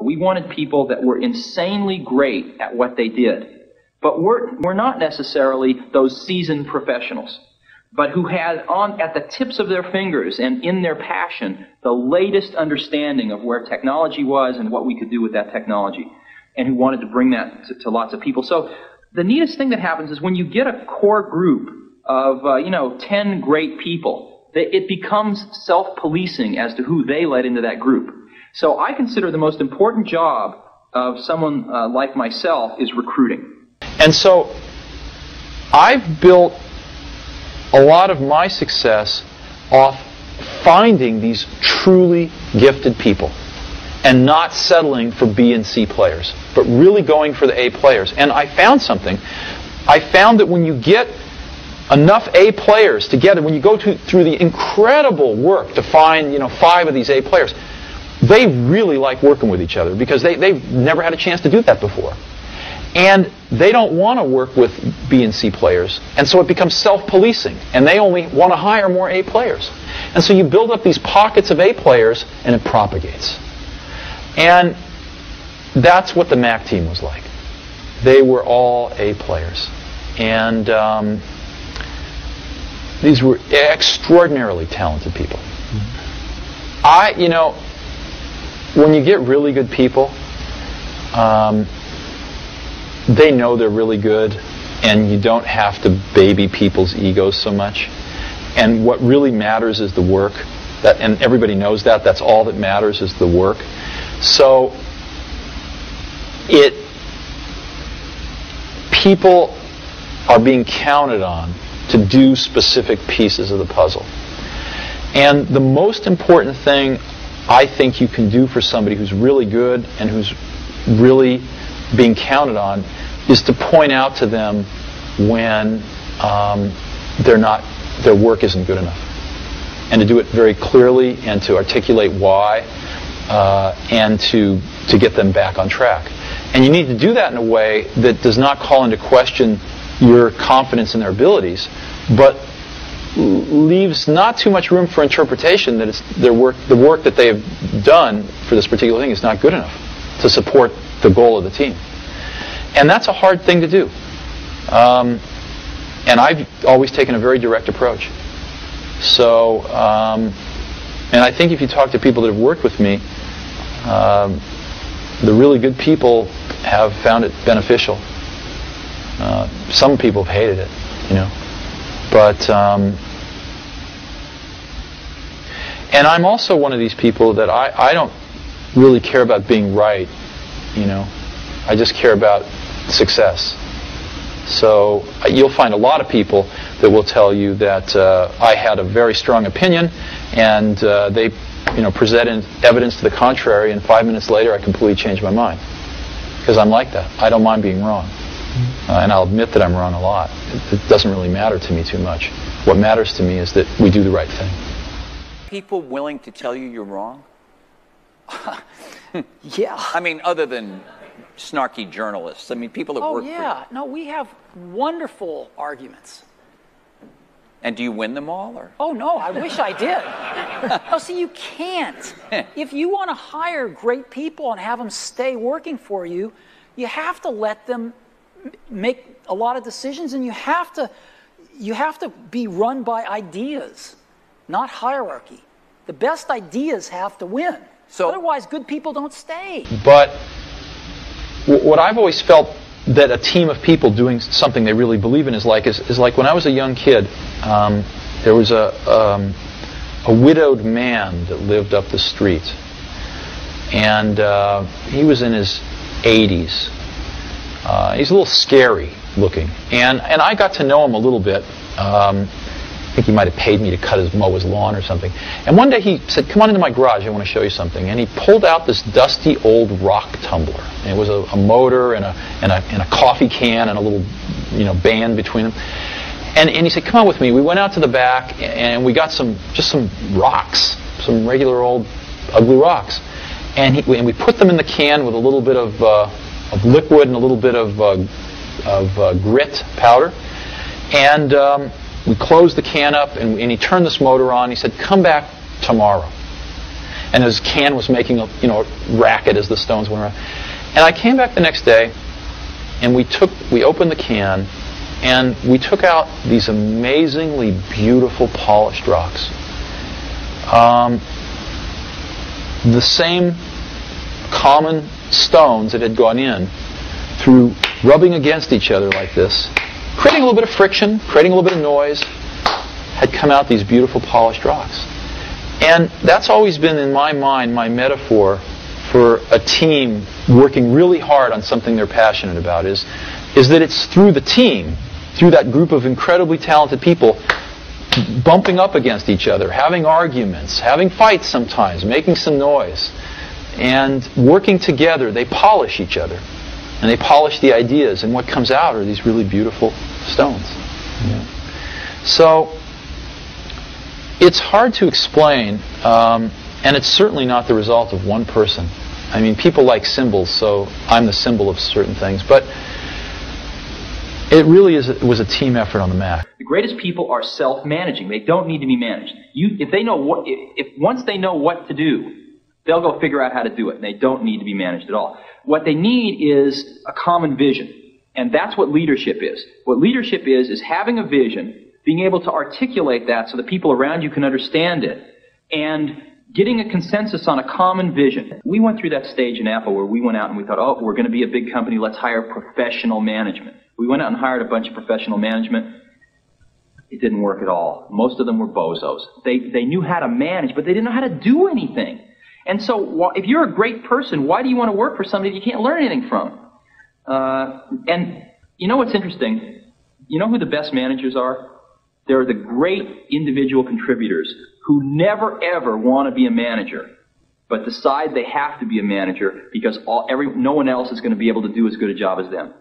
We wanted people that were insanely great at what they did, but we're not necessarily those seasoned professionals, but who had at the tips of their fingers and in their passion the latest understanding of where technology was and what we could do with that technology, and who wanted to bring that to lots of people. So the neatest thing that happens is when you get a core group of 10 great people, it becomes self-policing as to who they let into that group. So I consider the most important job of someone like myself is recruiting. And so I've built a lot of my success off finding these truly gifted people and not settling for B and C players, but really going for the A players. And I found something. I found that when you get enough A players together, when you go through the incredible work to find 5 of these A players, they really like working with each other because they've never had a chance to do that before. And they don't want to work with B and C players, and so it becomes self-policing, and they only want to hire more A players. And so you build up these pockets of A players, and it propagates. And that's what the Mac team was like. They were all A players. And these were extraordinarily talented people. When you get really good people, they know they're really good, and you don't have to baby people's egos so much. And what really matters is the work. And everybody knows that. That's all that matters is the work. So people are being counted on to do specific pieces of the puzzle. And the most important thing I think you can do for somebody who's really good and who's really being counted on is to point out to them when their work isn't good enough, and to do it very clearly and to articulate why, and to get them back on track. And you need to do that in a way that does not call into question your confidence in their abilities, but leaves not too much room for interpretation that the work that they have done for this particular thing is not good enough to support the goal of the team. And that's a hard thing to do. And I've always taken a very direct approach. So, and I think if you talk to people that have worked with me, the really good people have found it beneficial. Some people have hated it, But, and I'm also one of these people that I don't really care about being right, I just care about success. So you'll find a lot of people that will tell you that I had a very strong opinion, and they presented evidence to the contrary, and 5 minutes later I completely changed my mind. Because I'm like that. I don't mind being wrong. And I'll admit that I'm wrong a lot. It doesn't really matter to me too much. What matters to me is that we do the right thing. People willing to tell you you're wrong? Yeah. I mean, other than snarky journalists. I mean, people that work for you. Oh, yeah. No, we have wonderful arguments. And do you win them all? Or? Oh, no, I wish I did. No, see, you can't. If you want to hire great people and have them stay working for you, you have to let them make a lot of decisions, and you have to be run by ideas, not hierarchy. The best ideas have to win. So, otherwise, good people don't stay. But what I've always felt that a team of people doing something they really believe in is like when I was a young kid, there was a widowed man that lived up the street, and he was in his 80s. He's a little scary looking, and I got to know him a little bit. I think he might have paid me to mow his lawn or something. And one day he said, "Come on into my garage, I want to show you something." And he pulled out this dusty old rock tumbler. And it was a motor and a coffee can and a little band between them. And he said, "Come on with me." We went out to the back and we got some rocks, some regular old ugly rocks. And we put them in the can with a little bit of liquid and a little bit of grit powder. And we closed the can up, and he turned this motor on. He said, "Come back tomorrow." and his can was making a racket as the stones went around. And I came back the next day, and we opened the can, and we took out these amazingly beautiful polished rocks. The same common stones that had gone in through rubbing against each other like this, creating a little bit of friction, creating a little bit of noise, had come out these beautiful polished rocks. And that's always been in my mind my metaphor for a team working really hard on something they're passionate about is that it's through the team, through that group of incredibly talented people bumping up against each other, having arguments, having fights sometimes, making some noise, and working together, they polish each other. And they polish the ideas, and what comes out are these really beautiful stones. Yeah. So, it's hard to explain, and it's certainly not the result of one person. I mean, people like symbols, so I'm the symbol of certain things, but it really was a team effort on the Mac. The greatest people are self-managing. They don't need to be managed. Once they know what to do, they'll go figure out how to do it, and they don't need to be managed at all. What they need is a common vision, and that's what leadership is. What leadership is having a vision, being able to articulate that so the people around you can understand it, and getting a consensus on a common vision. We went through that stage in Apple where we went out and we thought, oh, we're going to be a big company, let's hire professional management. We went out and hired a bunch of professional management. It didn't work at all. Most of them were bozos. They knew how to manage, but they didn't know how to do anything. And so if you're a great person, why do you want to work for somebody that you can't learn anything from? And you know what's interesting? You know who the best managers are? They're the great individual contributors who never ever want to be a manager, but decide they have to be a manager because no one else is going to be able to do as good a job as them.